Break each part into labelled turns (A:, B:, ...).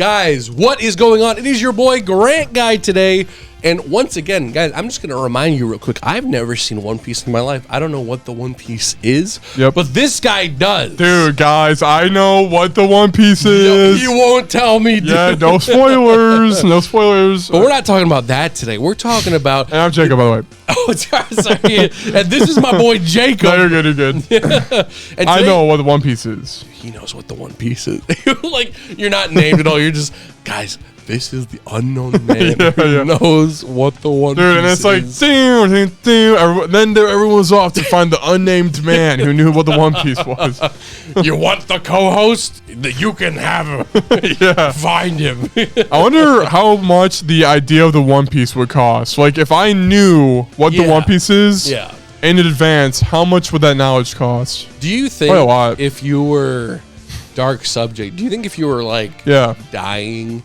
A: Guys, what is going on? It is your boy Grant Guy today. And once again, guys, I'm just going to remind you real quick. I've never seen One Piece in my life. I don't know what the One Piece is, but this guy does.
B: Dude, guys, I know what the One Piece is.
A: You won't tell me, dude.
B: Yeah, no spoilers. No spoilers.
A: But we're not talking about that today. We're talking about...
B: And I'm Jacob, by the way.
A: Oh, sorry. And this is my boy Jacob.
B: No, you're good, you're good.
A: And
B: I know what the One Piece is.
A: He knows what the One Piece is. Like, you're not named at all. You're just... Guys... This is the unknown man who knows what the One Piece is. Dude, and it's like,
B: then everyone's off to find the unnamed man who knew what the One Piece was.
A: You want the co-host? You can have him.
B: Yeah.
A: Find him.
B: I wonder how much the idea of the One Piece would cost. Like, if I knew what the One Piece is in advance, how much would that knowledge cost?
A: Do you think
B: a lot.
A: If you were dark subject, do you think if you were like dying,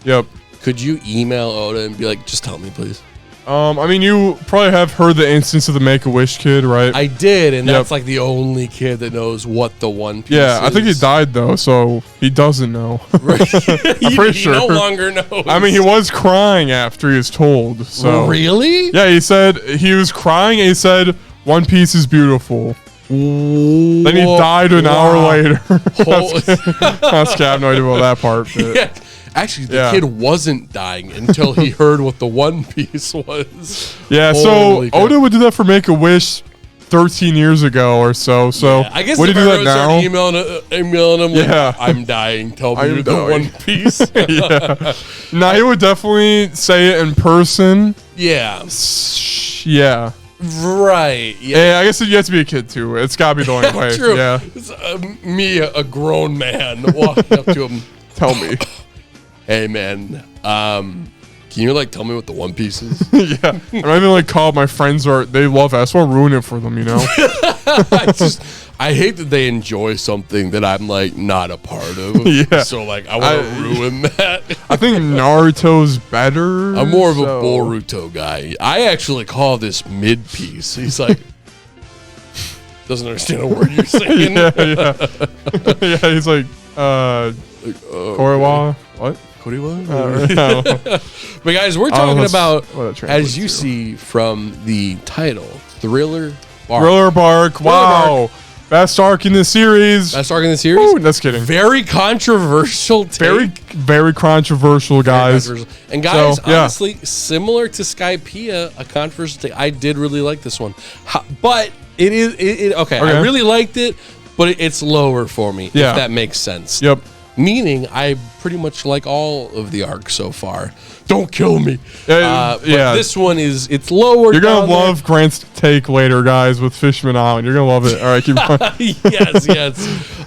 A: could you email Oda and be like, just tell me, please?
B: I mean, you probably have heard the instance of the Make-A-Wish kid, right?
A: I did, and that's like the only kid that knows what the One Piece is.
B: Yeah, I think he died, though, so he doesn't know. I'm pretty sure.
A: He no longer knows.
B: I mean, he was crying after he was told. So.
A: Really?
B: Yeah, he said he was crying, and he said, One Piece is beautiful. Then he died an hour later. I have no idea about that part.
A: Yeah. Actually, the kid wasn't dying until he heard what the One Piece was.
B: Yeah, so Oda would do that for Make-A-Wish 13 years ago or so. So
A: I guess
B: would he do that now?
A: Emailing him like, I'm dying. Tell me the One Piece.
B: Nah, he would definitely say it in person.
A: Yeah.
B: Yeah.
A: Right.
B: Yeah, I guess you have to be a kid too. It's gotta be the only way.
A: True.
B: Yeah.
A: It's, me, a grown man, walking up to him.
B: Tell me.
A: Hey man, can you like tell me what the One Piece is?
B: Yeah. I'm not even like call my friends or they love it. I just want to ruin it for them, you know?
A: I hate that they enjoy something that I'm like not a part of.
B: Yeah.
A: So like I want to ruin that.
B: I think Naruto's better.
A: I'm more of a Boruto guy. I actually call this mid piece. He's like doesn't understand a word you're saying.
B: Yeah, he's like Koriwa. What?
A: But guys, we're talking about, as you see from the title, Thriller Bark.
B: Thriller Bark. Wow. Best arc in the series.
A: Best arc in the series?
B: Ooh, just kidding.
A: Very controversial take.
B: Very controversial, guys.
A: Very controversial. And guys, honestly, similar to Skypiea, a controversial take. I did really like this one. But it is, okay, I really liked it, but it's lower for me, if that makes sense.
B: Yep.
A: Meaning, I pretty much like all of the arcs so far. Don't kill me. But this one it's lower.
B: You're going to love Grant's take later, guys, with Fishman Island. You're going to love it. All right, keep going.
A: yes.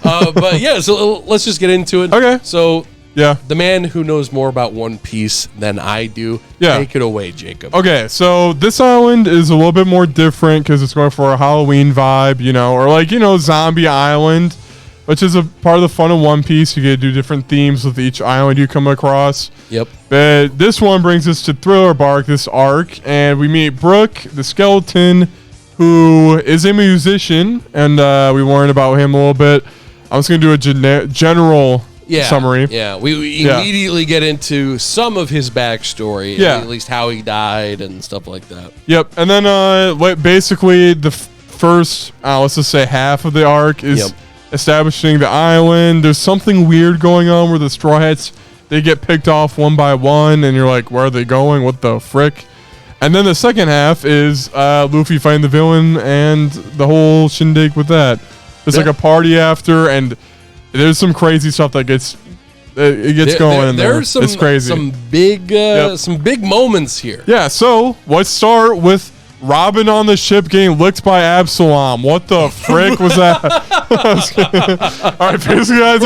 A: But yeah, so let's just get into it.
B: Okay.
A: So, the man who knows more about One Piece than I do, take it away, Jacob.
B: Okay, so this island is a little bit more different because it's going for a Halloween vibe, you know, or like, you know, Zombie Island. Which is a part of the fun of One Piece. You get to do different themes with each island you come across.
A: Yep.
B: But this one brings us to Thriller Bark, this arc, and we meet Brook, the skeleton, who is a musician, and we learn about him a little bit. I'm just going to do a general summary.
A: Yeah, we immediately get into some of his backstory, at least how he died and stuff like that.
B: Yep, and then basically the first, let's just say half of the arc is... establishing the island. There's something weird going on where the Straw Hats, they get picked off one by one, and you're like, where are they going? What the frick? And then the second half is Luffy fighting the villain and the whole shindig with that. There's like a party after, and there's some crazy stuff that gets going in there. It's crazy.
A: Some big moments here.
B: Yeah, so let's start with Robin on the ship getting licked by Absalom. What the frick was that? All right, basically, guys.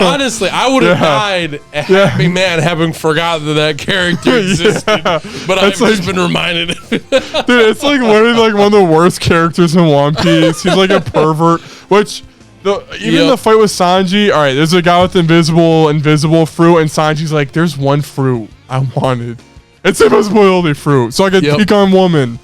A: Honestly, I would have died a happy man having forgotten that character existed. But I've just been reminded of it.
B: Dude, it's like literally like one of the worst characters in One Piece. He's like a pervert, which... Even the fight with Sanji, all right, there's a guy with invisible fruit, and Sanji's like, there's one fruit I wanted. It's invisibility fruit, so I could peek on woman.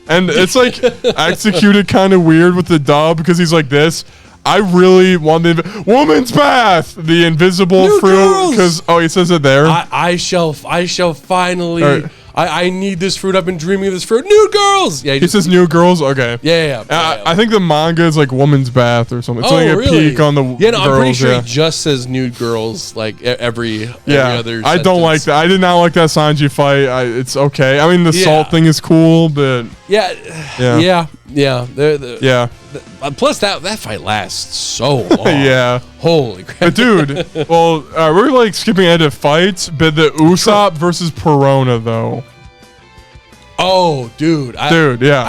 B: And it's like executed kind of weird with the dub because he's like this. I really wanted woman's bath, the invisible
A: New
B: fruit, because he says it there.
A: I shall finally. Right. I need this fruit. I've been dreaming of this fruit. New girls. Yeah,
B: he says new girls. Okay.
A: Yeah.
B: I think the manga is like woman's bath or something. It's like a peek on the girls.
A: I'm pretty sure he just says nude girls like every other.
B: I don't like that. I did not like that Sanji fight. It's okay. I mean, the salt thing is cool, but
A: yeah. Plus, that fight lasts so long.
B: Yeah.
A: Holy crap.
B: But dude, well, we're like skipping ahead to fights, but the Usopp versus Perona though.
A: Oh, dude. I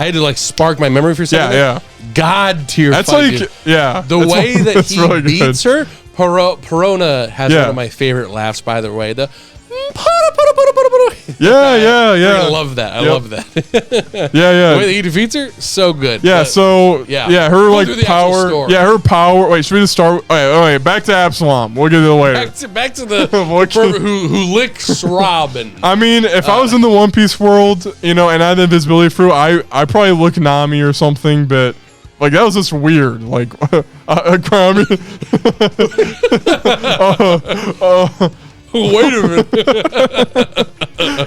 A: had to like spark my memory for a second.
B: Yeah.
A: God tier
B: That's
A: fight,
B: like,
A: dude.
B: yeah.
A: The way that he really beats her, Perona has one of my favorite laughs, by the way. The
B: yeah.
A: I love that. I love that.
B: Yeah.
A: The way that he defeats her, so good.
B: Yeah, her like power. Yeah, her power. Wait, should we just start? Wait, back to Absalom. We'll get to it later.
A: Back to the who licks Robin.
B: I mean, if I was in the One Piece world, and I had the invisibility fruit, I probably lick Nami or something, but. Like, that was just weird. Like,
A: wait a minute.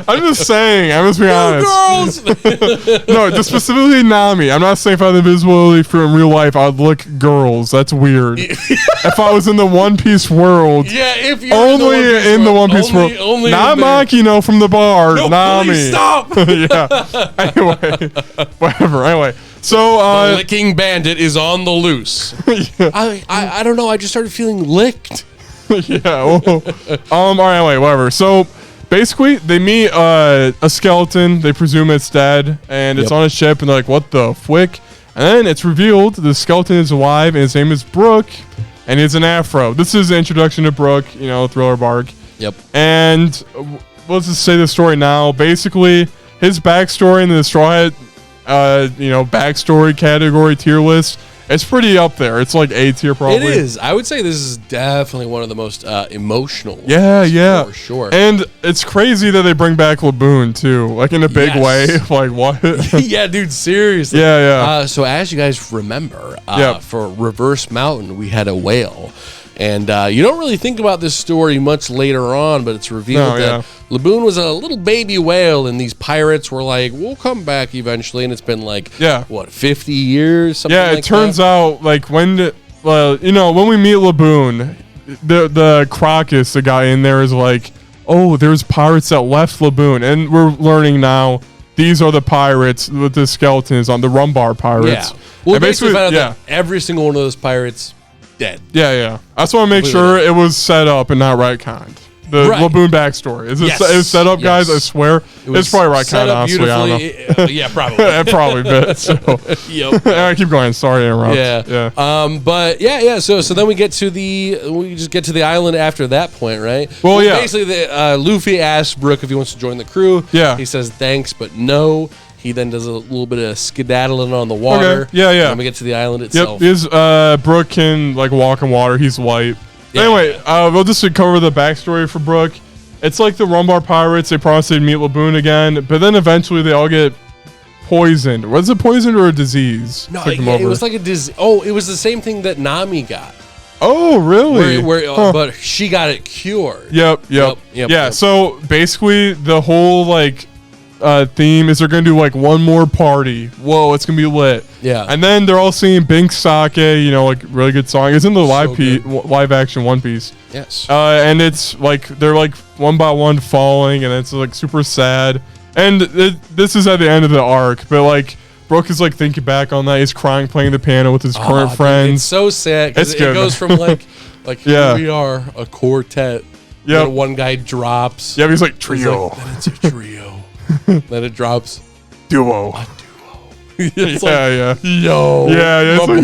B: I'm just saying. I'm just being honest.
A: Girls.
B: No, just specifically Nami. I'm not saying if I had the invisibility fruit in real life, I'd lick girls. That's weird. If I was in the One Piece world.
A: Yeah, if you're
B: only in the One Piece world. Not Makino from the bar.
A: No,
B: Nami.
A: Please stop.
B: Yeah. Anyway. Whatever. Anyway. So,
A: the licking bandit is on the loose. I don't know. I just started feeling licked.
B: Yeah. Well, all right. Wait. Whatever. So, basically, they meet a skeleton. They presume it's dead, and it's on a ship. And they're like, "What the flick?" And then it's revealed the skeleton is alive, and his name is Brook, and he has an afro. This is the introduction to Brook. Thriller bark.
A: Yep.
B: And let's just say the story now. Basically, his backstory in the Straw Hat, backstory category tier list. It's pretty up there. It's like A tier probably.
A: It is. I would say this is definitely one of the most emotional.
B: Yeah.
A: For sure.
B: And it's crazy that they bring back Laboon too, like in a big way. Like what?
A: Yeah, dude, seriously.
B: Yeah.
A: So as you guys remember, for Reverse Mountain, we had a whale. And you don't really think about this story much later on, but it's revealed that Laboon was a little baby whale, and these pirates were like, we'll come back eventually. And it's been like, 50 years? Something like that?
B: Yeah, it turns out, like, when we meet Laboon, the Crocus, the guy in there, is like, oh, there's pirates that left Laboon. And we're learning now these are the pirates with the skeletons on the Rumbar pirates.
A: Yeah. Well, basically found out that every single one of those pirates dead.
B: Yeah. I just want to make sure it was set up and not retconned. The Laboon backstory. Is it set up, guys? I swear. It's probably retconned, honestly. I don't know.
A: Yeah, probably.
B: It probably bit. So.
A: Yep.
B: I keep going. Sorry to interrupt.
A: Yeah. But yeah. So then we just get to the island after that point, right?
B: Well,
A: basically, Luffy asks Brook if he wants to join the crew.
B: Yeah.
A: He says thanks, but no. He then does a little bit of skedaddling on the water.
B: Okay. Yeah.
A: And we get to the island itself.
B: Brook can like walk in water. He's white. Yeah. Anyway, we'll just cover the backstory for Brook. It's like the Rumbar pirates. They promised they'd meet Laboon again, but then eventually they all get poisoned. Was it poisoned or a disease?
A: No, it was like a disease. Oh, it was the same thing that Nami got.
B: Oh, really?
A: But she got it cured.
B: Yep. So basically, the whole theme is they're gonna do like one more party. Whoa, it's gonna be lit.
A: Yeah.
B: And then they're all singing Bink Sake, like really good song. It's in the live action One Piece.
A: Yes.
B: And it's like they're like one by one falling, and it's like super sad. And this is at the end of the arc, but like Brook is like thinking back on that. He's crying, playing the piano with his current friends.
A: Dude, it's so sad because it goes from like here we are, a quartet. Yeah. One guy drops.
B: Yeah, he's like trio.
A: Then it's a trio. Then it drops.
B: Duo.
A: A duo.
B: Yeah.
A: Yo.
B: Yeah. It's like,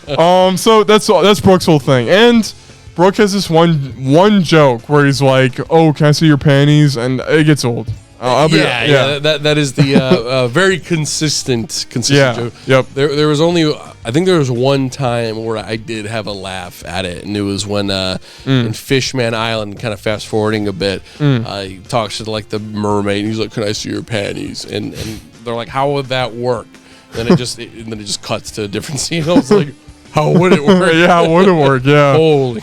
B: no. So that's Brook's whole thing, and Brook has this one joke where he's like, "Oh, can I see your panties?" And it gets old.
A: That is the very consistent joke.
B: Yep.
A: There was only, I think there was one time where I did have a laugh at it, and it was when in Fishman Island, kind of fast forwarding a bit, he talks to like the mermaid, and he's like, "Can I see your panties?" And they're like, "How would that work?" And then it just cuts to a different scene. I was like, How would it work?
B: Yeah, how would it work? Yeah.
A: Holy.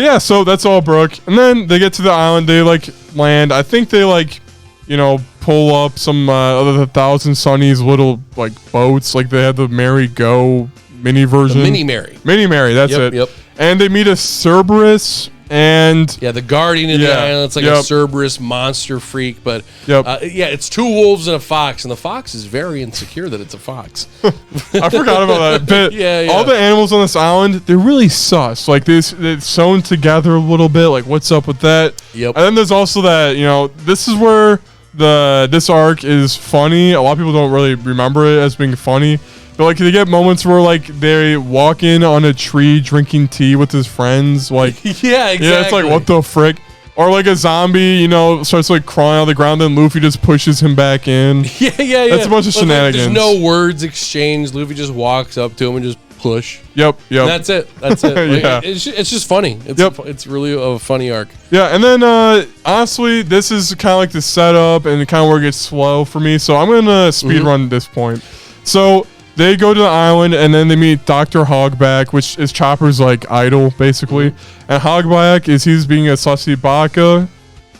B: Yeah, so that's all broke. And then they get to the island. They, like, land. I think they, like, you know, pull up some other Thousand Sunny's little, like, boats. Like, they had the Mary Go mini version.
A: The Mini Mary.
B: Mini Mary, that's it.
A: Yep.
B: And they meet a Cerberus. And
A: yeah, the guardian of the island. It's like a Cerberus monster freak, but yeah, it's 2 wolves and a fox, and the fox is very insecure that it's a fox.
B: I forgot about that. But
A: yeah.
B: all the animals on this island, they're really sus. Like they're sewn together a little bit. Like what's up with that?
A: Yep.
B: And then there's also that, you know, this is where this arc is funny. A lot of people don't really remember it as being funny. But like they get moments where like they walk in on a tree drinking tea with his friends, like
A: yeah, exactly.
B: Yeah, it's like what the frick, or like a zombie, you know, starts like crawling on the ground, then Luffy just pushes him back in.
A: Yeah.
B: That's a bunch of shenanigans.
A: There's no words exchanged. Luffy just walks up to him and just push.
B: Yep.
A: And that's it. Like,
B: yeah.
A: It's just funny. It's really a funny arc.
B: Yeah, and then honestly, this is kind of like the setup and kind of where it gets slow for me. So I'm gonna speed run this point. So. They go to the island, and then they meet Dr. Hogback, which is Chopper's, like, idol, basically. And Hogback he's being a sussy baka.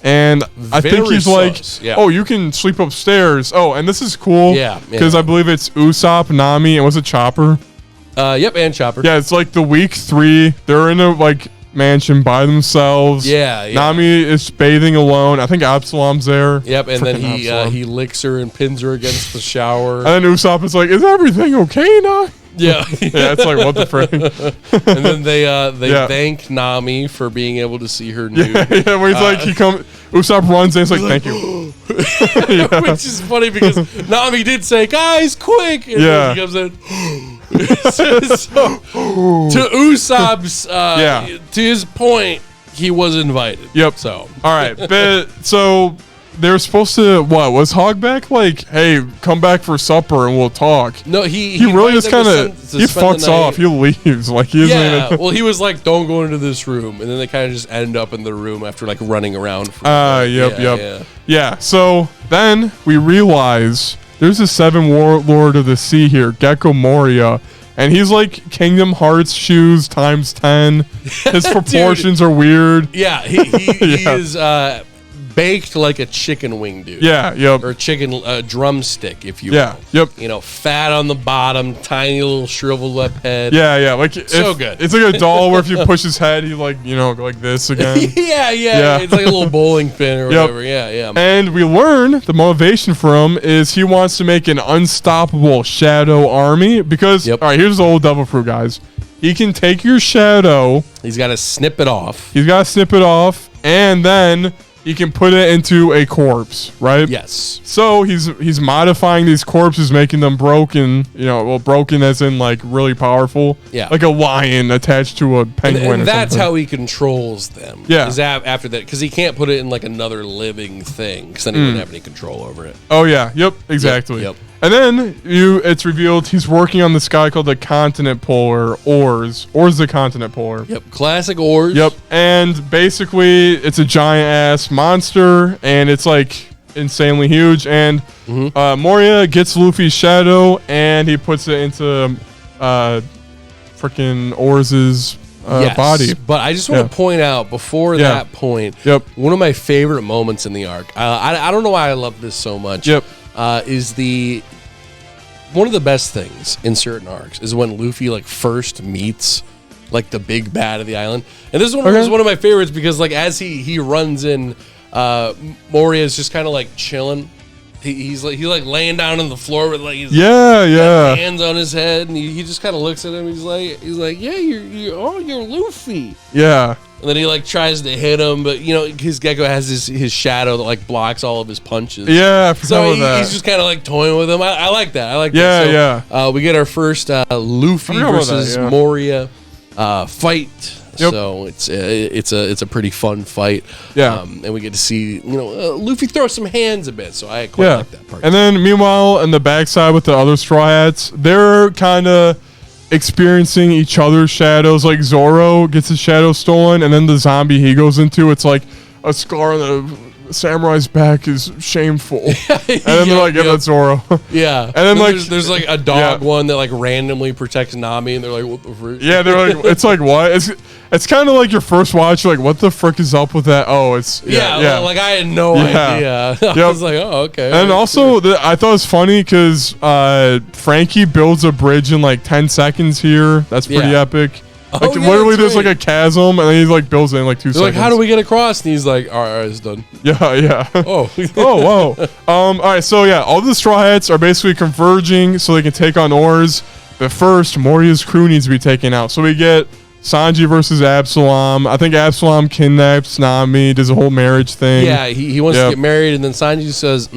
B: And I think he's
A: sus.
B: like, oh, you can sleep upstairs. Oh, and this is cool.
A: Yeah.
B: Because I believe it's Usopp, Nami, and was it Chopper?
A: Yep, and Chopper.
B: Yeah, it's like the week 3. They're in a, like, mansion by themselves.
A: Yeah.
B: Nami is bathing alone. I think Absalom's there.
A: Yep, and then he licks her and pins her against the shower.
B: And then Usopp is like, is everything okay now?
A: Yeah.
B: Yeah, it's like, what the frick?
A: And then they thank Nami for being able to see her nude.
B: Yeah, where he's like, Usopp runs in, it's like, thank you.
A: Which is funny because Nami did say, guys, quick! And then he comes in. So, to Usopp's, to his point, he was invited.
B: Yep.
A: So,
B: all right. But, so they were supposed to, what, was Hogback like, hey, come back for supper and we'll talk?
A: No, he
B: really just kind of, he fucks off. He leaves. Like, he isn't even.
A: Well, he was like, don't go into this room. And then they kind of just end up in the room after like running around.
B: Yeah. So then we realize there's a 7 warlord of the sea here, Gecko Moria. And he's like Kingdom Hearts shoes times 10. His proportions are weird.
A: Yeah, he is baked like a chicken wing, dude.
B: Yeah, yep.
A: Or chicken drumstick, if you will.
B: Yep.
A: You know, fat on the bottom, tiny little shriveled up head.
B: Yeah. Like
A: so good.
B: It's like a doll where if you push his head, he like, you know, go like this again.
A: yeah. It's like a little bowling pin or whatever. Yeah.
B: And we learn the motivation from is he wants to make an unstoppable shadow army because all right, here's the old devil fruit, guys. He can take your shadow.
A: He's got to snip it off.
B: And then he can put it into a corpse, right?
A: Yes.
B: So he's modifying these corpses, making them broken. You know, well, broken as in like really powerful.
A: Yeah.
B: Like a lion attached to a penguin.
A: And that's how he controls them.
B: Yeah.
A: Is after that, because he can't put it in like another living thing, because then he wouldn't have any control over it.
B: Oh yeah. Yep. Exactly.
A: Yep.
B: And then it's revealed he's working on this guy called the Continent Polar, Oars the Continent Polar.
A: Yep, classic Oars.
B: Yep, and basically it's a giant ass monster, and it's like insanely huge. And Moria gets Luffy's shadow, and he puts it into freaking Oars's body.
A: But I just want to point out before that point, one of my favorite moments in the arc. I don't know why I love this so much. Is one of the best things in certain arcs is when Luffy like first meets like the big bad of the island, and this one was one of my favorites because like as he runs in, Moria is just kind of like chilling. He's like laying down on the floor with like his hands on his head, and he just kind of looks at him. He's like yeah, you're Luffy.
B: Yeah.
A: And then he like tries to hit him, but you know his Gecko has his shadow that like blocks all of his punches.
B: Yeah,
A: so he's just kind of like toying with him. I like that. So, we get our first Luffy versus Moria fight. Yep. So it's a pretty fun fight.
B: Yeah.
A: And we get to see Luffy throw some hands a bit. So I quite like that part.
B: And then meanwhile, in the backside with the other Straw Hats, they're kind of experiencing each other's shadows. Like Zoro gets his shadow stolen, and then the zombie he goes into, it's like a scar on the Samurai's back is shameful. And then they're like, yeah, that's Zoro.
A: Yeah.
B: And then like
A: there's like a dog one that like randomly protects Nami, and they're like, what the frick?
B: Yeah, they're like, it's like what? It's kind of like your first watch. You're like, what the frick is up with that? Oh, it's
A: like I had no idea. I was like, oh, okay.
B: And also, I thought it was funny because Frankie builds a bridge in like 10 seconds here. That's pretty epic. Like literally, there's like a chasm, and then he like builds it in like 2 seconds.
A: Like, how do we get across? And he's like, all right, it's done.
B: Yeah.
A: Oh.
B: Oh, wow. All right, so yeah, all the Straw Hats are basically converging so they can take on Oars. But first, Moria's crew needs to be taken out. So we get Sanji versus Absalom. I think Absalom kidnaps Nami, does a whole marriage thing.
A: Yeah, he wants to get married, and then Sanji says,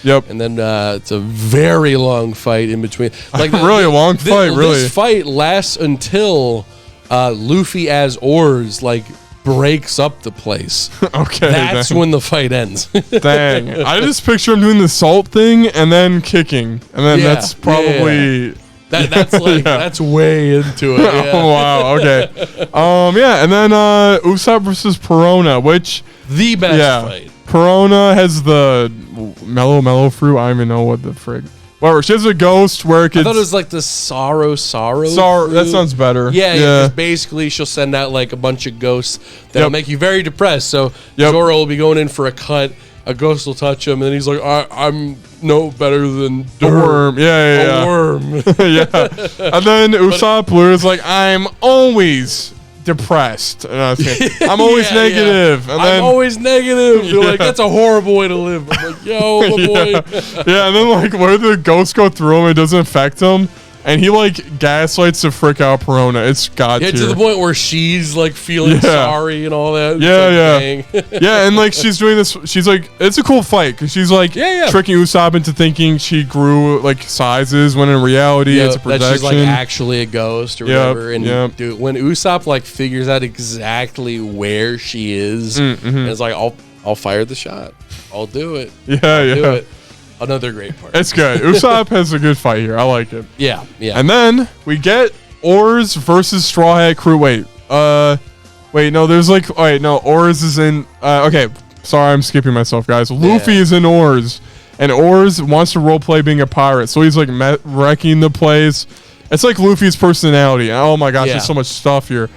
B: Yep.
A: And then it's a very long fight in between. Like
B: really a long fight, really.
A: This fight lasts until Luffy as Oars, like, breaks up the place.
B: Okay.
A: That's when the fight ends.
B: Dang. I just picture him doing the salt thing and then kicking. And then that's probably...
A: That's like that's way into it. Yeah.
B: Oh wow, okay. And then Usopp versus Perona, which
A: the best fight.
B: Perona has the mellow fruit. I don't even know what the frig. Whatever. She has a ghost where it could.
A: I thought it was like the sorrow.
B: That sounds better.
A: Yeah. Basically, she'll send out like a bunch of ghosts that'll make you very depressed. So Zoro will be going in for a cut. A ghost will touch him, and then he's like, I'm no better than
B: a worm.
A: A worm.
B: Yeah. And then Usopp Blue is like, I'm always depressed. I'm always negative. And then,
A: I'm always negative. You're like, that's a horrible way to live. I'm like, yo, my boy.
B: And then like where the ghosts go through him, it doesn't affect him. And he like gaslights the frick out Perona. It's got
A: to the point where she's like feeling sorry and all that.
B: And like she's doing this. She's like, it's a cool fight because she's like tricking Usopp into thinking she grew like sizes when in reality it's a projection. That she's like
A: actually a ghost or whatever. And dude, when Usopp like figures out exactly where she is, and it's like, I'll fire the shot. I'll do it.
B: Do it.
A: Another great part.
B: It's good. Usopp has a good fight here. I like it.
A: Yeah.
B: And then we get Oars versus Straw Hat Crew. Wait, no, there's like, all right, no, Oars is in, okay, sorry, I'm skipping myself, guys. Luffy is in Oars, and Oars wants to roleplay being a pirate, so he's like wrecking the place. It's like Luffy's personality. Oh my gosh, there's so much stuff here.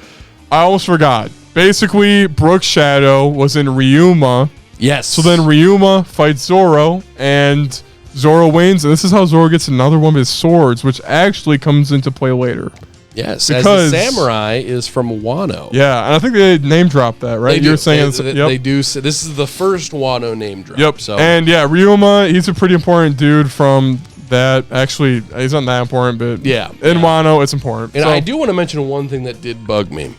B: I almost forgot. Basically, Brook's Shadow was in Ryuma.
A: Yes.
B: So then Ryuma fights Zoro, and Zoro wins, and this is how Zoro gets another one of his swords, which actually comes into play later.
A: Yes, because the samurai is from Wano.
B: Yeah, and I think they name dropped that, right? You're saying
A: they do. This is the first Wano name drop.
B: Yep.
A: So.
B: And Ryuma, he's a pretty important dude from that. Actually, he's not that important, but in Wano, it's important.
A: And I do want to mention one thing that did bug me.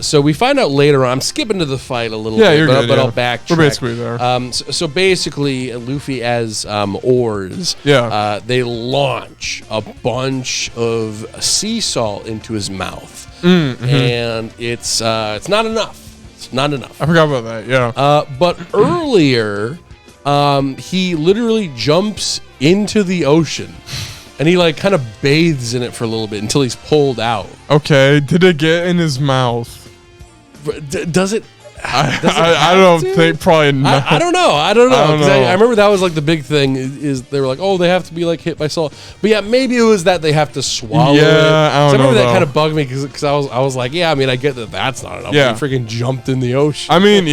A: So we find out later on. I'm skipping to the fight a little bit, but I'll backtrack.
B: We're basically there.
A: So basically, Luffy as Oars, they launch a bunch of sea salt into his mouth, and it's not enough. It's not enough.
B: I forgot about that. Yeah.
A: But earlier, he literally jumps into the ocean, and he like kind of bathes in it for a little bit until he's pulled out.
B: Okay, did it get in his mouth?
A: Does it?
B: I don't think probably not.
A: I don't know. I remember that was like the big thing is they were like, oh, they have to be like hit by salt. But yeah, maybe it was that they have to swallow it.
B: I don't know.
A: I remember that kind of bugged me because I was like, I mean, I get that that's not enough.
B: Yeah.
A: He freaking jumped in the ocean.
B: I mean,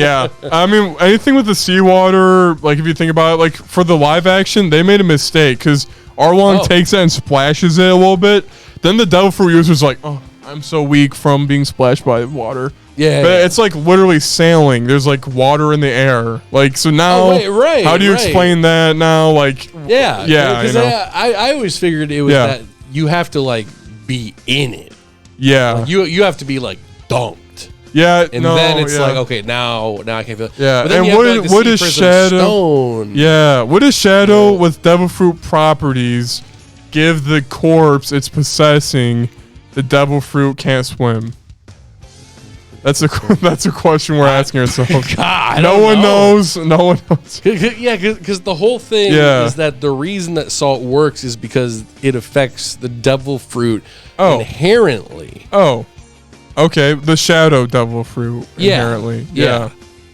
B: I mean, anything with the seawater, like if you think about it, like for the live action, they made a mistake because Arlong takes it and splashes it a little bit. Then the Devil Fruit user's like, oh, I'm so weak from being splashed by water.
A: Yeah,
B: but it's like literally sailing. There's like water in the air. Like so now, how do you explain that now? Like,
A: yeah. Because I always figured it was that you have to like be in it.
B: Yeah,
A: like, you have to be like dunked.
B: Yeah,
A: and then it's like okay, now I can feel it.
B: Yeah,
A: but then
B: and what is Shadow?
A: Stone.
B: Yeah, what is Shadow with Devil Fruit properties give the corpse it's possessing? The Devil Fruit can't swim. That's a question we're asking ourselves.
A: God,
B: no one knows. No one knows.
A: Yeah, because the whole thing is that the reason that salt works is because it affects the Devil Fruit inherently.
B: Oh, okay. The Shadow Devil Fruit inherently. Yeah.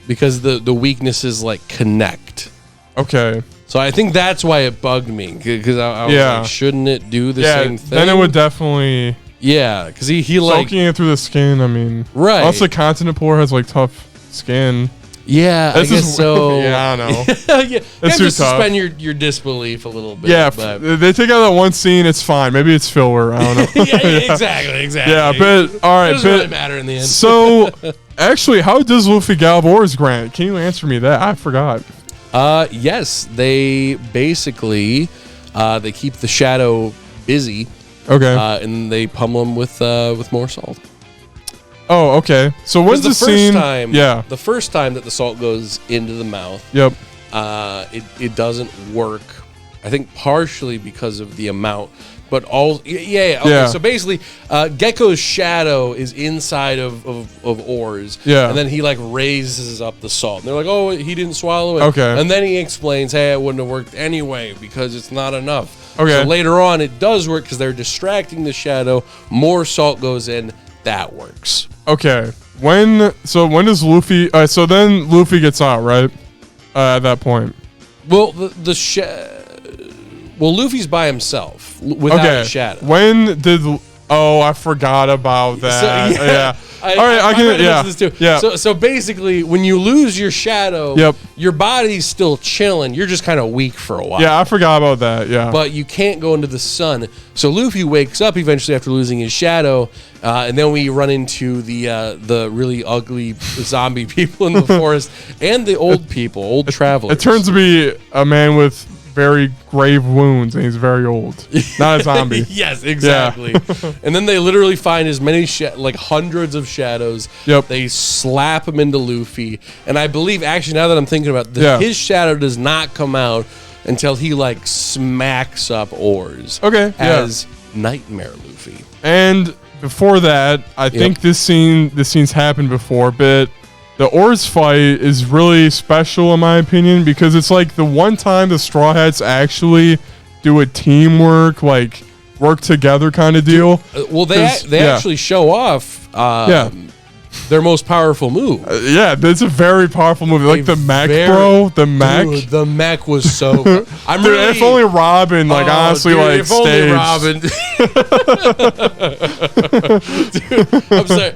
A: because the weaknesses like connect.
B: Okay.
A: So I think that's why it bugged me, because I was like, shouldn't it do the same thing?
B: Then it would definitely.
A: Yeah, because he like
B: soaking it through the skin. I mean,
A: right?
B: Unless the continent poor has like tough skin.
A: Yeah, I guess so.
B: Yeah, I don't know.
A: Yeah, it's too tough. Suspend your disbelief a little bit.
B: Yeah, they take out that one scene. It's fine. Maybe it's filler. I don't know.
A: Yeah, exactly.
B: Yeah, but all right,
A: it doesn't really matter in the end.
B: So, actually, how does Luffy get ores, Grant? Can you answer me that? I forgot.
A: Yes, they basically they keep the shadow busy.
B: Okay.
A: And they pummel him with more salt.
B: Oh, okay. So when's the scene?
A: Time, the first time that the salt goes into the mouth.
B: Yep.
A: It doesn't work. I think partially because of the amount, but all okay. So basically, Gecko's shadow is inside of ores.
B: Yeah.
A: And then he like raises up the salt. And they're like, oh, he didn't swallow it.
B: Okay.
A: And then he explains, hey, it wouldn't have worked anyway because it's not enough.
B: Okay.
A: So later on, it does work because they're distracting the shadow. More salt goes in. That works.
B: Okay. When does Luffy? So then Luffy gets out, right? At that point.
A: Well, Luffy's by himself without a shadow.
B: When did? Oh, I forgot about that. So, yeah. All right, I can.
A: This too. Yeah. So basically, when you lose your shadow, your body's still chilling. You're just kind of weak for a while.
B: Yeah, I forgot about that. Yeah.
A: But you can't go into the sun. So Luffy wakes up eventually after losing his shadow, and then we run into the really ugly zombie people in the forest and the old travelers.
B: It turns to be a man with very grave wounds, and he's very old. Not a zombie.
A: Yes, exactly. Yeah. And then they literally find as many hundreds of shadows.
B: Yep.
A: They slap him into Luffy, and I believe actually now that I'm thinking about this, his shadow does not come out until he like smacks up ores.
B: Okay.
A: As Nightmare Luffy.
B: And before that, I think this scene's happened before, but the ores fight is really special in my opinion because it's like the one time the Straw Hats actually do a teamwork, like work together kind of deal.
A: Well, they actually show off their most powerful move.
B: That's a very powerful move. Like the mech, bro. The mech.
A: Dude, the mech was so
B: dude, if only Robin, like, honestly, dude, like, if only Robin.
A: Dude, I'm sorry.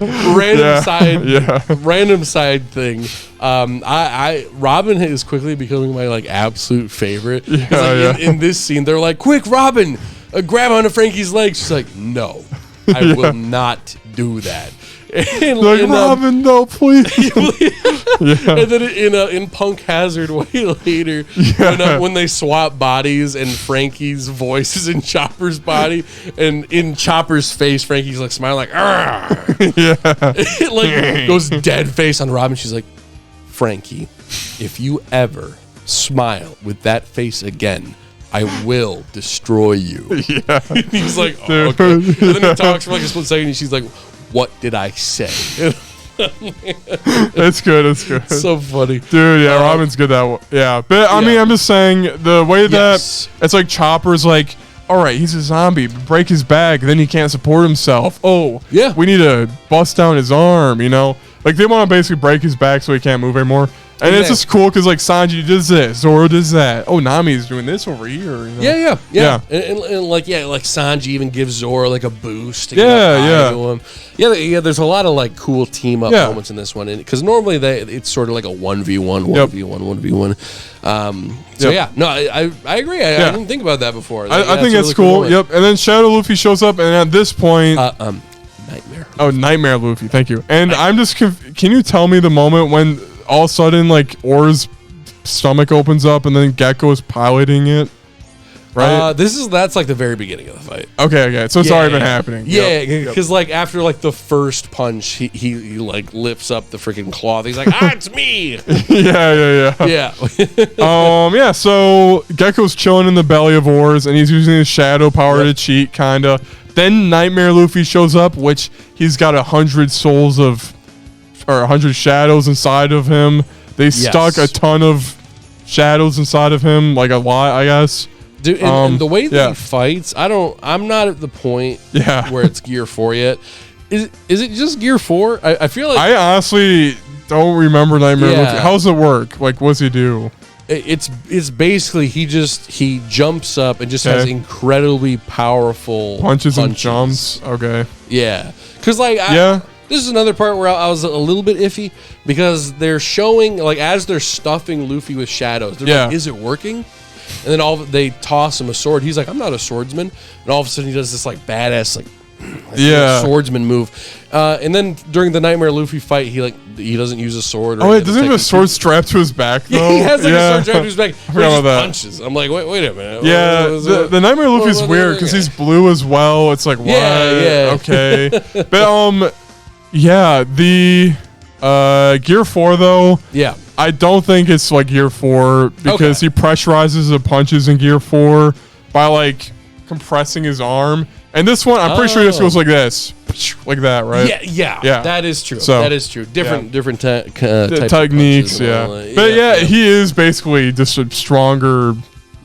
A: Random side thing. Robin is quickly becoming my, like, absolute favorite. In this scene, they're like, quick, Robin, grab onto Frankie's legs. She's like, no, I will not do that. And,
B: like, Robin, no, please.
A: And then in Punk Hazard way later, when they swap bodies and Frankie's voice is in Chopper's body, and in Chopper's face, Frankie's like smiling like, it like goes dead face on Robin. She's like, Frankie, if you ever smile with that face again, I will destroy you. Yeah. He's like, oh, okay. And then he talks for like a split second, and she's like, what did I say?
B: It's good. It's good.
A: So funny.
B: Dude, yeah, Robin's good that way. Yeah. But, I mean, I'm just saying, the way that it's like Chopper's like, all right, he's a zombie, break his back, then he can't support himself. Oh,
A: yeah.
B: We need to bust down his arm, you know? Like, they want to basically break his back so he can't move anymore. And it's just cool because, like, Sanji does this, Zoro does that. Oh, Nami's doing this over here. You know?
A: Yeah. And like Sanji even gives Zoro, like, a boost to get up to him. Yeah, there's a lot of, like, cool team-up moments in this one. Because normally it's sort of like a 1v1, 1v1. No, I agree. I didn't think about that before.
B: I think that's really cool. Yep. And then Shadow Luffy shows up, and at this point...
A: Nightmare.
B: Oh, Nightmare Luffy. Thank you. And I'm just... Can you tell me the moment when... all of a sudden, like, Or's stomach opens up and then Gecko is piloting it, right?
A: That's like the very beginning of the fight.
B: Okay. So it's already been happening.
A: Yeah, because like after like the first punch, he like lifts up the freaking cloth. He's like, it's me.
B: Yeah. So Gecko's chilling in the belly of Ors and he's using his shadow power to cheat, kinda. Then Nightmare Luffy shows up, which he's got 100 souls of. Or 100 shadows inside of him. They stuck a ton of shadows inside of him, like a lot, I guess.
A: Dude, and the way that he fights, I'm not at the point where it's Gear 4 yet. Is it just Gear 4? I feel like
B: I honestly don't remember Nightmare
A: Yeah.
B: Luffy. How does it work? Like, what's he do?
A: It's basically he jumps up and just has incredibly powerful
B: punches and jumps. Okay.
A: Yeah, because like this is another part where I was a little bit iffy because they're showing like as they're stuffing Luffy with shadows, they're like, is it working? And then they toss him a sword. He's like, I'm not a swordsman. And all of a sudden he does this like badass like swordsman move. And then during the Nightmare Luffy fight, he doesn't use a sword.
B: Oh wait, doesn't he have a sword strapped to his back though?
A: Yeah, he has like a sword strapped to his back. He just
B: that.
A: punches. I'm like, wait a minute.
B: Yeah, the Nightmare Luffy's weird because he's blue as well. It's like, what?
A: Yeah.
B: Okay. But the Gear 4 though.
A: Yeah.
B: I don't think it's like Gear 4 because he pressurizes the punches in Gear 4 by like compressing his arm. And this one, I'm pretty sure this goes like this, like that, right?
A: Yeah. That is true.
B: So,
A: that is true. Different
B: techniques. But he is basically just a stronger.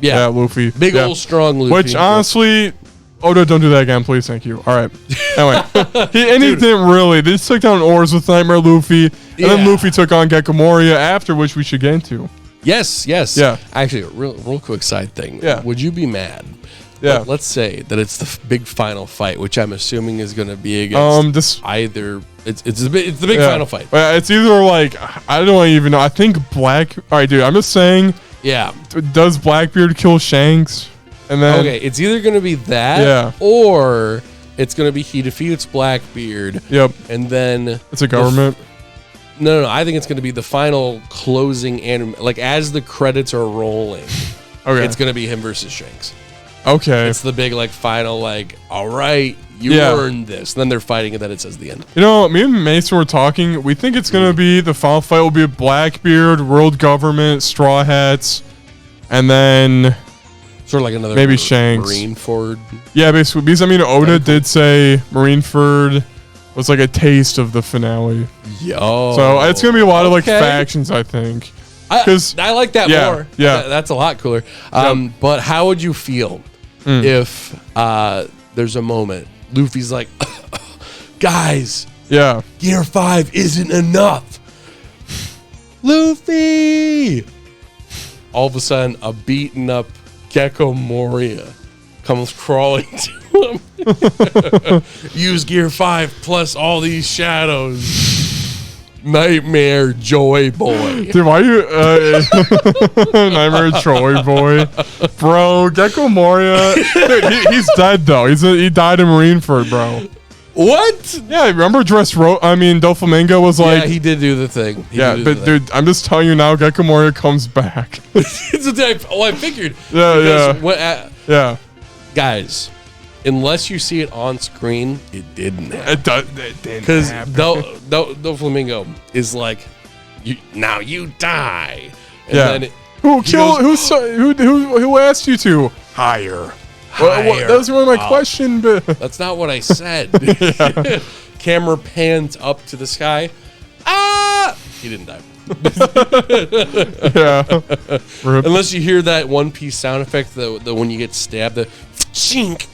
B: Luffy.
A: Big old strong Luffy.
B: Which honestly, Oda, don't do that again, please. Thank you. All right. Anyway, he didn't really. They just took down Oars with Nightmare Luffy, and then Luffy took on Gecko Moria. After which we should get into.
A: Yes.
B: Yeah.
A: Actually, a real quick side thing.
B: Yeah.
A: Would you be mad?
B: Yeah.
A: Let's say that it's the big final fight, which I'm assuming is going to be against either. It's the big final fight.
B: It's either like I don't even know. I think Black. All right, dude. I'm just saying.
A: Yeah.
B: Does Blackbeard kill Shanks? And then
A: it's either going to be that, or it's going to be he defeats Blackbeard.
B: Yep.
A: And then
B: it's a government.
A: No. I think it's going to be the final closing like as the credits are rolling.
B: Okay.
A: It's going to be him versus Shanks.
B: Okay.
A: It's the big like final like, all right, you earned this. And then they're fighting and then it says the end.
B: You know, me and Mason were talking. We think it's going to be the final fight will be Blackbeard, World Government, Straw Hats, and then
A: sort of like another
B: maybe Shanks.
A: Marineford.
B: Yeah, basically. Because I mean, Oda did say Marineford was like a taste of the finale. So it's going to be a lot of like factions, I think.
A: I like that more.
B: Yeah.
A: That's a lot cooler. But how would you feel if there's a moment Luffy's like, guys, Gear 5 isn't enough. Luffy! All of a sudden, a beaten up Gecko Moria comes crawling to him. Use Gear 5 plus all these shadows. Nightmare Joy Boy.
B: Dude, why you Nightmare Joy Boy? Bro, Gecko Moria. Dude, he's dead though. He died in Marineford, bro.
A: What?
B: Yeah, remember Doflamingo was like...
A: Yeah, he did do the thing.
B: Dude, I'm just telling you now, Gecko Moria comes back.
A: I figured.
B: Yeah.
A: Guys, unless you see it on screen, it didn't happen.
B: It didn't
A: because
B: Doflamingo
A: is like, now you die.
B: And then who asked you to? Higher. That was really my question, but
A: that's not what I said. Camera pans up to the sky. He didn't die. Unless you hear that One Piece sound effect, the when you get stabbed, the chink.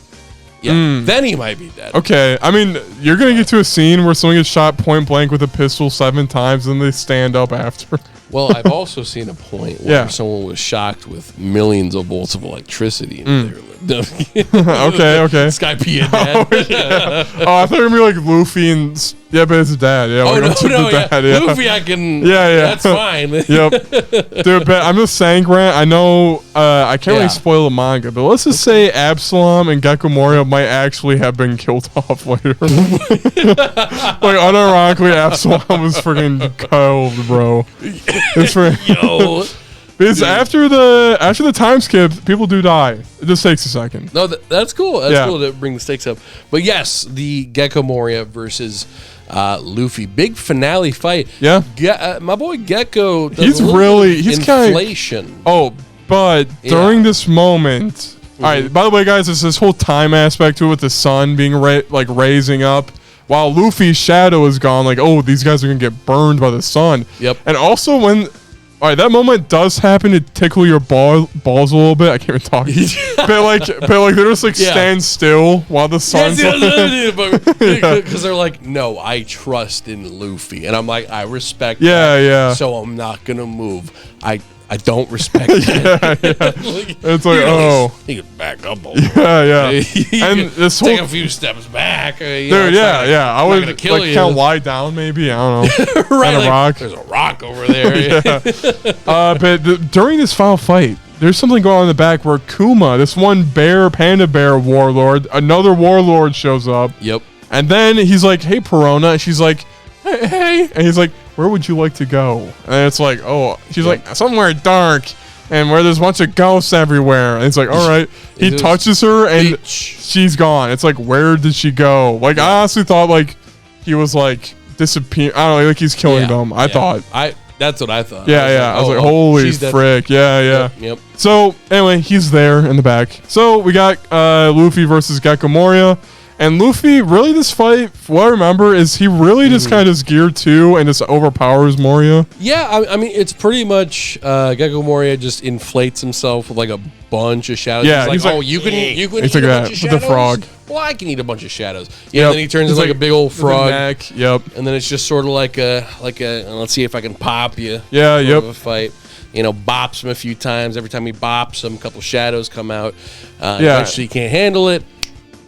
A: Then he might be dead.
B: Okay, I mean, you're gonna get to a scene where someone gets shot point blank with a pistol 7 times, and they stand up after.
A: Well, I've also seen a point where someone was shocked with millions of volts of electricity.
B: Okay.
A: Skype dead.
B: I thought it would be like Luffy and... Yeah, but it's dad. Yeah,
A: Luffy, I can... That's fine.
B: Dude, but I'm just saying, Grant, I know I can't really spoil the manga, but let's just say Absalom and Gecko Moria might actually have been killed off later. Unironically, Absalom was freaking killed, bro. Because after the time skip, people do die. It just takes a second.
A: No, that's cool. That's cool to bring the stakes up. But yes, the Gecko Moria versus Luffy, big finale fight.
B: Yeah,
A: my boy Gecko.
B: He's
A: inflation.
B: But during this moment, all right. By the way, guys, there's this whole time aspect to it with the sun being raising up. While Luffy's shadow is gone, these guys are gonna get burned by the sun.
A: Yep.
B: And also when all right, that moment does happen to tickle your balls a little bit. I can't even talk. but like they just like stand still while the sun's
A: because they're like, no, I trust in Luffy, and I'm like, I respect.
B: Yeah.
A: So I'm not gonna move. I don't respect that.
B: It's like,
A: he could back up a little.
B: Yeah. And this whole
A: take a few steps back.
B: Dude, I would like kind of lie down, maybe. I don't know.
A: Right,
B: on a rock.
A: There's a rock over there.
B: But during this final fight, there's something going on in the back where Kuma, this one panda bear warlord, another warlord shows up.
A: Yep.
B: And then he's like, "Hey, Perona," and she's like, "Hey," and he's like, "Where would you like to go?" And it's like, she's like, "Somewhere dark and where there's a bunch of ghosts everywhere." And it's like, all right. He touches her and she's gone. It's like, where did she go? Like, I honestly thought like he was like disappearing. I don't know, like he's killing them. I thought.
A: That's what I thought.
B: Yeah. I was like, holy frick. Yeah.
A: Yep.
B: So anyway, he's there in the back. So we got Luffy versus Gecko Moria. And Luffy, really this fight, what I remember, is he really just kind of is gear 2 and just overpowers Moria.
A: Yeah, I mean, it's pretty much Gecko Moria just inflates himself with like a bunch of shadows.
B: Yeah,
A: he's like, you can eat a bunch of shadows?
B: With the frog.
A: Well, I can eat a bunch of shadows. Yeah, and then he turns into like a big old frog.
B: Neck. Yep.
A: And then it's just sort of like a let's see if I can pop you.
B: Yeah,
A: Of a fight. Bops him a few times. Every time he bops him, a couple shadows come out. Eventually he can't handle it.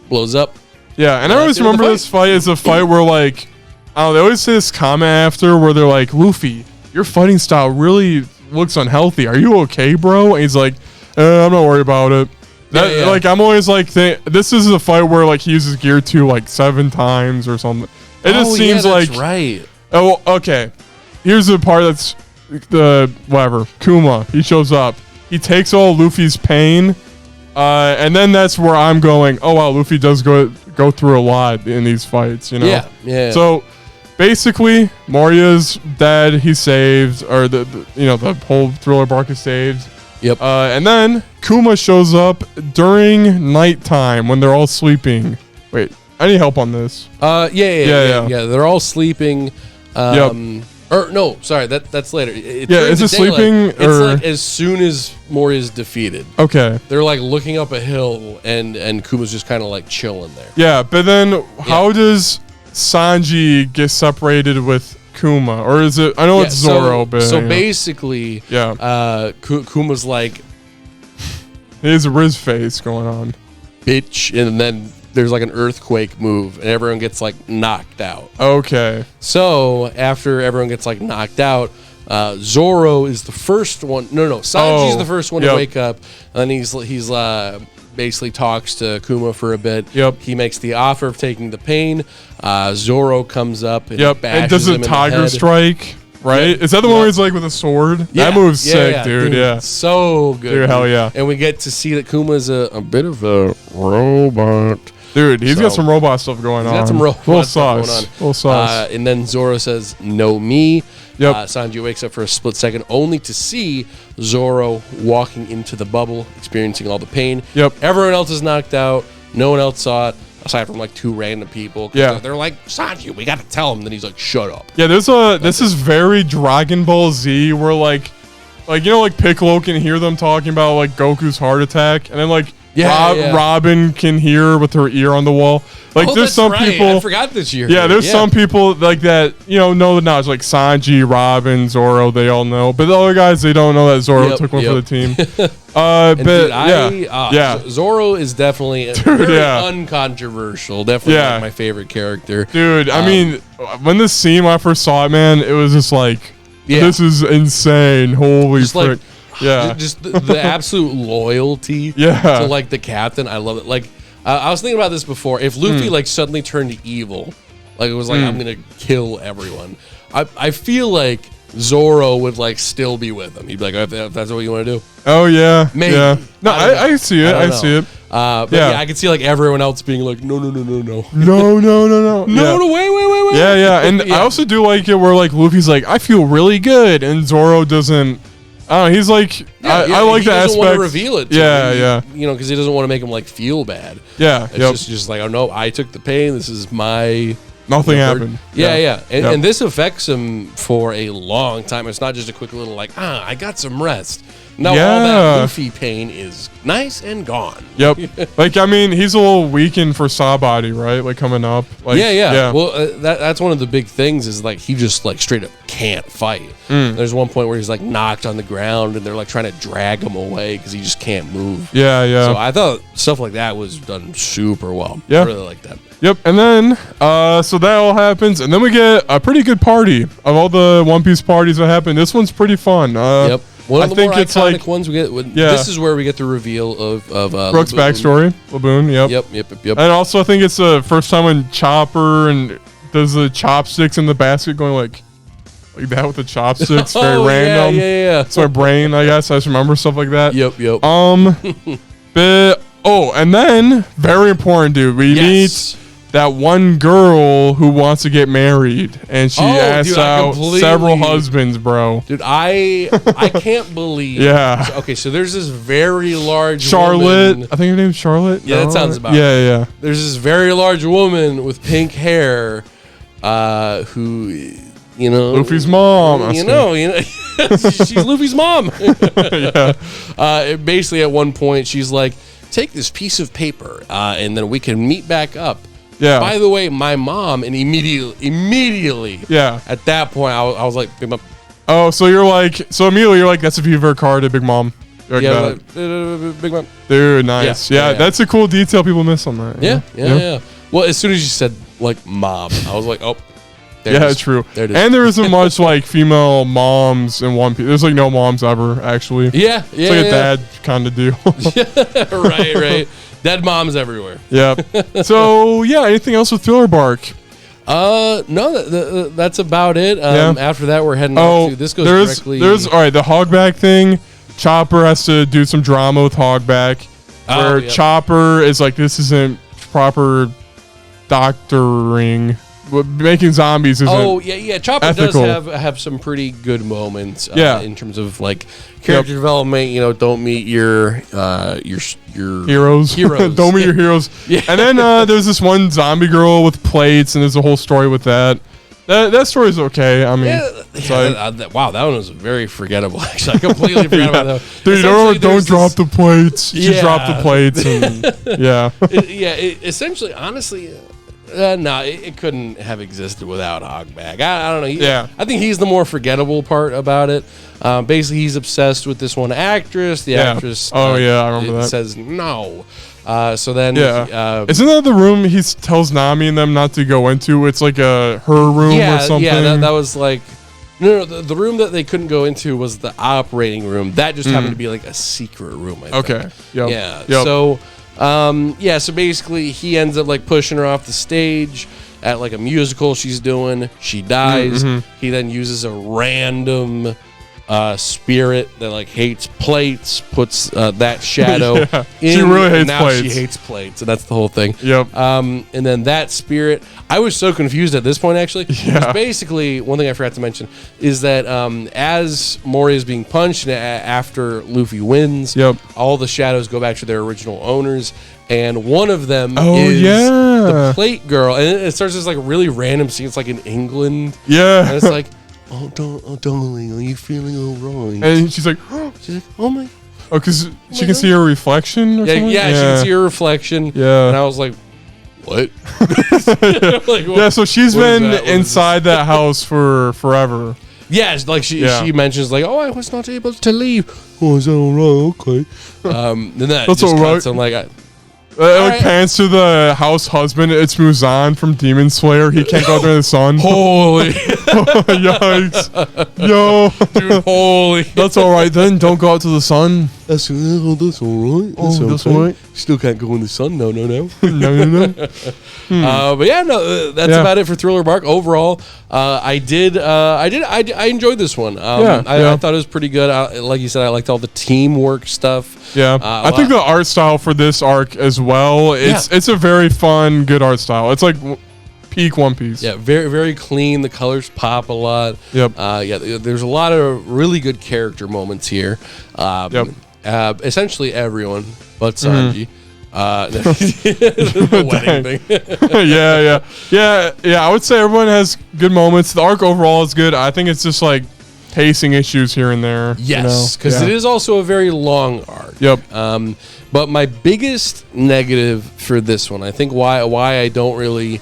A: Blows up.
B: Yeah, and I always remember this fight as a fight where, like, I don't know, they always say this comment after where they're like, Luffy, your fighting style really looks unhealthy. Are you okay, bro? And he's like, I'm not worried about it. Like, I'm always like, this is a fight where, like, he uses gear 2, like, 7 times or something. It just seems like...
A: right.
B: Oh, okay. Here's the part that's whatever. Kuma, he shows up. He takes all Luffy's pain, and then that's where I'm going, oh, wow, Luffy does go through a lot in these fights,
A: Yeah.
B: So basically, Moria's dead. He's saved, or the whole Thriller Bark is saved.
A: Yep.
B: And then Kuma shows up during nighttime when they're all sleeping. Wait, I need help on this.
A: Yeah. They're all sleeping. Or no, sorry, that's later.
B: Is it sleeping?
A: It's like as soon as Moria's defeated.
B: Okay.
A: They're like looking up a hill, and Kuma's just kind of like chilling there.
B: Yeah, but then how does Sanji get separated with Kuma? Or is it? I know it's Zoro, but
A: so basically, Kuma's like,
B: his Riz face going on,
A: bitch, and then there's like an earthquake move and everyone gets like knocked out.
B: Okay.
A: So after everyone gets like knocked out, Zoro is the first one. No, Sanji's the first one to wake up, and then he's basically talks to Kuma for a bit.
B: Yep.
A: He makes the offer of taking the pain. Zoro comes up and
B: and does a tiger strike. Right? Yep. Is that the one where he's like with a sword? Yeah. That move's sick, dude. Yeah.
A: So good.
B: Dude, hell yeah.
A: And we get to see that Kuma's a bit of a robot.
B: Dude, he's got some robot stuff going on.
A: He's got some robot stuff going on.
B: Little sauce.
A: And then Zoro says, "No me."
B: Yep.
A: Sanji wakes up for a split second, only to see Zoro walking into the bubble, experiencing all the pain.
B: Yep.
A: Everyone else is knocked out. No one else saw it, aside from like 2 random people.
B: Yeah.
A: They're like, Sanji, we got to tell him. Then he's like, shut up.
B: Yeah, this is very Dragon Ball Z, where like Piccolo can hear them talking about like Goku's heart attack, and then like Robin can hear with her ear on the wall. Like there's some people.
A: I forgot this year.
B: Yeah, there's some people like that. Know the knowledge, like Sanji, Robin, Zoro. They all know, but the other guys they don't know that Zoro took one for the team.
A: Zoro is definitely very uncontroversial. Definitely like my favorite character.
B: Dude, I mean, when I first saw it, man, it was just like, this is insane. Holy frick.
A: Just the absolute loyalty to like the captain. I love it. Like I was thinking about this before. If Luffy like suddenly turned evil, like it was like I'm gonna kill everyone, I feel like Zoro would like still be with him. He'd be like, if that's what you want to do.
B: Oh yeah,
A: maybe.
B: Yeah. No, I see it. I see it.
A: But I could see like everyone else being like, no,
B: no, wait. And I also do like it where like Luffy's like, I feel really good, and Zoro doesn't. He's like, I like the aspect. He doesn't want
A: to reveal it.
B: Because
A: he doesn't want to make him like feel bad.
B: Yeah,
A: it's just like, oh no, I took the pain. This is my
B: Nothing happened.
A: Yeah. And this affects him for a long time. It's not just a quick little like, I got some rest. No, all that Luffy pain is nice and gone.
B: Yep. Like, I mean, he's a little weakened for Saw Body, right? Like, coming up. Like,
A: yeah. Well, that's one of the big things is, like, he just, like, straight up can't fight. There's one point where he's, like, knocked on the ground, and they're, like, trying to drag him away because he just can't move.
B: Yeah.
A: So I thought stuff like that was done super well.
B: Yeah.
A: I really like that.
B: Yep. And then, so that all happens, and then we get a pretty good party. Of all the One Piece parties that happen, this one's pretty fun.
A: Yep. One of the more iconic ones we get. This is where we get the reveal of
B: Brooks' backstory. Laboon. Yep. And also, I think it's the first time when Chopper and does the chopsticks in the basket going like that with the chopsticks. Very random.
A: Yeah.
B: It's my brain, I guess. I just remember stuff like that.
A: Yep.
B: And then very important, dude. We meet that one girl who wants to get married, and she asks out several husbands, bro.
A: Dude, I can't believe.
B: Yeah.
A: Okay, so there's this very large
B: Charlotte.
A: woman.
B: I think her name's Charlotte.
A: Yeah, that sounds about
B: Yeah.
A: There's this very large woman with pink hair, who, you know,
B: Luffy's mom.
A: You know, she's Luffy's mom. Basically, at one point, she's like, "Take this piece of paper, and then we can meet back up."
B: Yeah.
A: By the way, my mom, and immediately.
B: Yeah.
A: At that point, I was like, Big Mom.
B: Oh, so immediately you're like, that's a view of her card, Big Mom.
A: Big Mom.
B: Dude, nice. Yeah, that's a cool detail people miss on that.
A: Yeah. Well, as soon as you said like mom, I was like, oh.
B: True. There it is. And there isn't much like female moms in One Piece. There's like no moms ever, actually.
A: Yeah.
B: It's like a dad kind of deal.
A: Right. Dead moms everywhere.
B: Yeah. So anything else with Thriller Bark?
A: No, that's about it. After that, we're heading off to this goes directly.
B: There's all right. The Hogback thing. Chopper has to do some drama with Hogback, where Chopper is like, this isn't proper doctoring. Making zombies isn't
A: Chopper
B: ethical.
A: does have some pretty good moments in terms of like character development. You know, don't meet your
B: heroes. Don't meet your heroes.
A: Yeah.
B: And then there's this one zombie girl with plates, and there's a whole story with that. That story's okay. I mean,
A: wow, that one was very forgettable. Actually, I completely forgot about that.
B: Dude, don't drop the plates. She dropped the plates, and
A: essentially, honestly. No, it couldn't have existed without Hogback. I don't know. I think he's the more forgettable part about it. Basically, he's obsessed with this one actress. The actress.
B: I remember that.
A: Says no. So then,
B: isn't that the room he tells Nami and them not to go into? It's like her room or something.
A: Yeah, that was like. No, the room that they couldn't go into was the operating room. That just happened to be like a secret room. I think.
B: Okay.
A: Yep. So. So basically he ends up like pushing her off the stage at like a musical she's doing. She dies. He then uses a random spirit that like hates plates, puts that shadow in.
B: She really hates
A: now
B: plates.
A: She hates plates, and that's the whole thing.
B: Yep.
A: And then that spirit, I was so confused at this point actually. Because basically, one thing I forgot to mention is that as Mori is being punched after Luffy wins, all the shadows go back to their original owners. And one of them is the plate girl. And it starts as like a really random scene. It's like in England.
B: Yeah.
A: And it's like, darling, are you feeling all right?
B: And she's like,
A: oh my.
B: Oh, because she can see her reflection or something?
A: Yeah, she can see her reflection.
B: Yeah.
A: And I was like, what?
B: So she's been inside that house for forever.
A: Yeah, like she mentions like, I was not able to leave. Oh, is that all right? Okay. Then that
B: that's
A: just
B: all right.
A: cuts. I'm like,
B: pans to the house husband. It's Muzan from Demon Slayer. He can't go out there in the sun.
A: Holy.
B: Yikes. Yo.
A: Dude, holy.
B: That's all right then. Don't go out to the sun.
A: That's all right.
B: That's all right.
A: Still can't go in the sun. No.
B: No.
A: But that's about it for Thriller Bark. Overall, I enjoyed this one. I thought it was pretty good. Like you said, I liked all the teamwork stuff.
B: Yeah, I think the art style for this arc as well. It's a very fun, good art style. It's like peak One Piece.
A: Yeah, very very clean. The colors pop a lot.
B: Yep.
A: There's a lot of really good character moments here. Essentially everyone but Sanji. The wedding
B: thing. yeah. I would say everyone has good moments. The arc overall is good. I think it's just like pacing issues here and there.
A: Yes, because it is also a very long arc.
B: Yep.
A: But my biggest negative for this one, I think why I don't really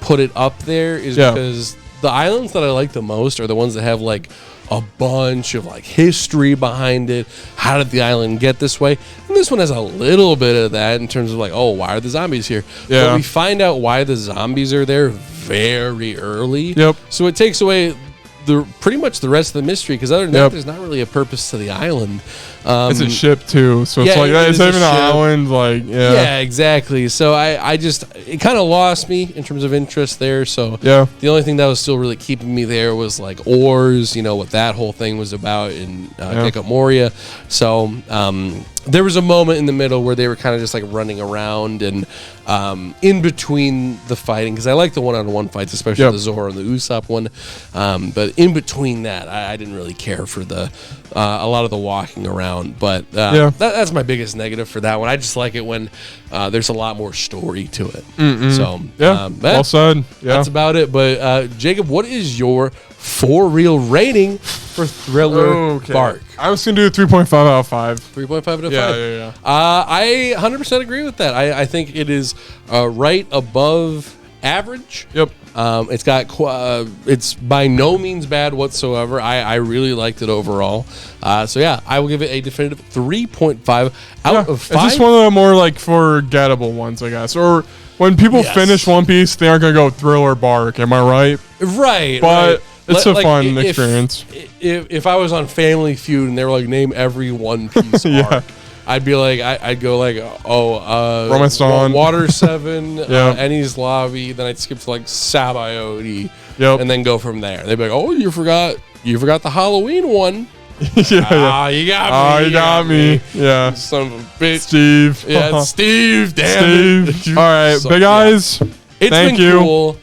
A: put it up there is because the islands that I like the most are the ones that have like a bunch of like history behind it. How did the island get this way? And this one has a little bit of that in terms of like, oh, why are the zombies here?
B: Yeah.
A: But we find out why the zombies are there very early.
B: Yep.
A: So it takes away pretty much the rest of the mystery, because other than that, there's not really a purpose to the island.
B: It's a ship too, so it's like it's not even an island. Like
A: yeah, exactly. So I just, it kind of lost me in terms of interest there. So the only thing that was still really keeping me there was like oars, what that whole thing was about in Gecko Moria. So there was a moment in the middle where they were kind of just like running around and in between the fighting, because I like the one-on-one fights, especially the Zora and the Usopp one. But in between that, I didn't really care for a lot of the walking around. But that's my biggest negative for that one. I just like it when there's a lot more story to it. So
B: well said. Yeah.
A: That's about it. But Jacob, what is your for real rating for Thriller Bark?
B: I was gonna do a 3.5 out of 5.
A: 3.5 out of 5.
B: Yeah.
A: I 100% agree with that. I think it is right above average.
B: Yep.
A: It's got it's by no means bad whatsoever. I really liked it overall. So yeah, I will give it a definitive 3.5 out of 5.
B: It's just one of the more like forgettable ones, I guess. Or when people finish One Piece, they aren't gonna go Thriller Bark. Am I right?
A: Right.
B: But it's a fun experience.
A: If I was on Family Feud and they were like, name every One Piece arc, I'd be like, I'd go like,
B: Romance Dawn,
A: Water 7, Enies Lobby. Then I'd skip to like Sabaody, and then go from there. They'd be like, oh, you forgot the Halloween one. You got me.
B: Yeah,
A: son of a bitch,
B: Steve.
A: Yeah, it's Steve. Damn it.
B: All right, big eyes.
A: Thank you. Cool.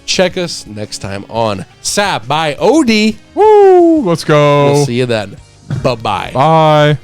A: Check us next time on Sap by OD.
B: Woo! Let's go.
A: We'll see you then. Bye-bye.
B: Bye.